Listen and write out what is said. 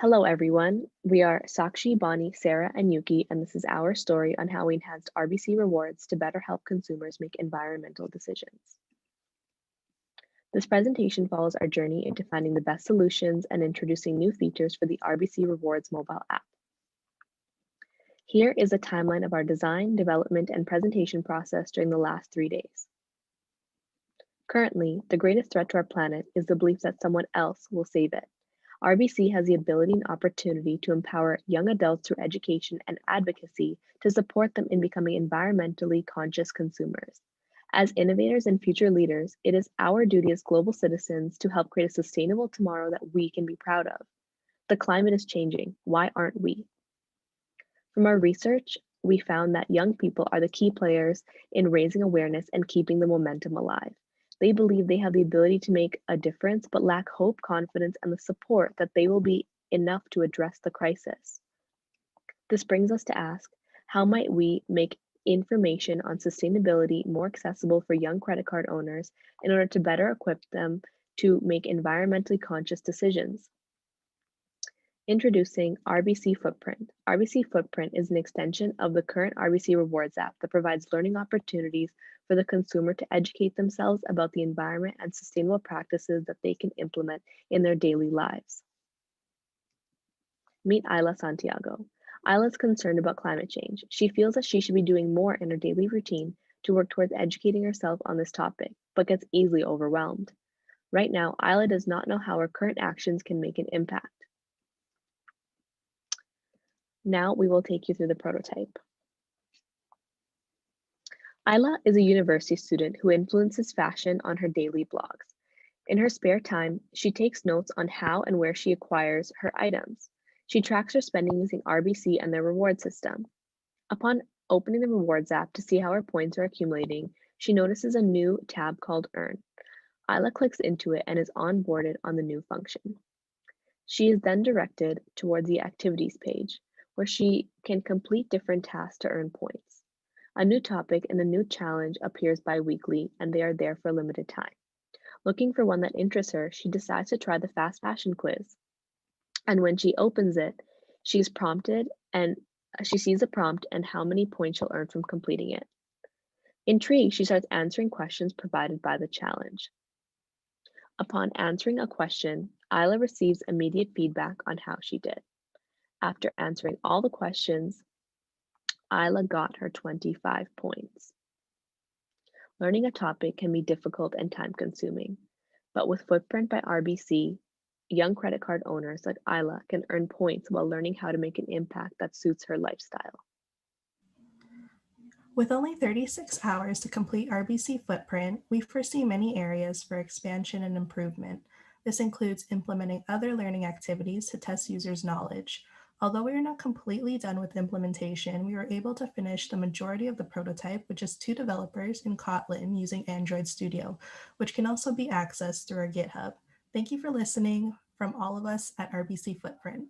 Hello, everyone. We are Saakshi, Bonnie, Sarah, and Yukie, and this is our story on how we enhanced RBC rewards to better help consumers make environmental decisions. This presentation follows our journey into finding the best solutions and introducing new features for the RBC Rewards mobile app. Here is a timeline of our design, development, and presentation process during the last 3 days. Currently, the greatest threat to our planet is the belief that someone else will save it. RBC has the ability and opportunity to empower young adults through education and advocacy to support them in becoming environmentally conscious consumers. As innovators and future leaders, it is our duty as global citizens to help create a sustainable tomorrow that we can be proud of. The climate is changing. Why aren't we? From our research, we found that young people are the key players in raising awareness and keeping the momentum alive. They believe they have the ability to make a difference, but lack hope, confidence, and the support that they will be enough to address the crisis. This brings us to ask, how might we make information on sustainability more accessible for young credit card owners in order to better equip them to make environmentally conscious decisions? Introducing RBC Footprint. RBC Footprint is an extension of the current RBC Rewards app that provides learning opportunities for the consumer to educate themselves about the environment and sustainable practices that they can implement in their daily lives. Meet Isla Santiago. Isla is concerned about climate change. She feels that she should be doing more in her daily routine to work towards educating herself on this topic, but gets easily overwhelmed. Right now, Isla does not know how her current actions can make an impact. Now we will take you through the prototype. Isla is a university student who influences fashion on her daily blogs. In her spare time, she takes notes on how and where she acquires her items. She tracks her spending using RBC and their reward system. Upon opening the rewards app to see how her points are accumulating, she notices a new tab called Earn. Isla clicks into it and is onboarded on the new function. She is then directed towards the activities page, where she can complete different tasks to earn points. A new topic and a new challenge appears bi-weekly, and they are there for a limited time. Looking for one that interests her, she decides to try the fast fashion quiz. And when she opens it, she's prompted and she sees a prompt and how many points she'll earn from completing it. Intrigued, she starts answering questions provided by the challenge. Upon answering a question, Isla receives immediate feedback on how she did. After answering all the questions, Isla got her 25 points. Learning a topic can be difficult and time-consuming, but with Footprint by RBC, young credit card owners like Isla can earn points while learning how to make an impact that suits her lifestyle. With only 36 hours to complete RBC Footprint, we foresee many areas for expansion and improvement. This includes implementing other learning activities to test users' knowledge. Although we are not completely done with implementation, we were able to finish the majority of the prototype with just 2 developers in Kotlin using Android Studio, which can also be accessed through our GitHub. Thank you for listening from all of us at RBC Footprint.